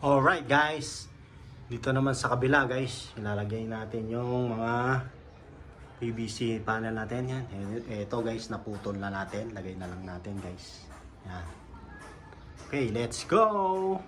Alright guys, dito naman sa kabila guys, ilalagay natin yung mga PVC panel natin yan. Ito guys, naputol na natin, lagay na lang natin guys. Yan. Okay, let's go!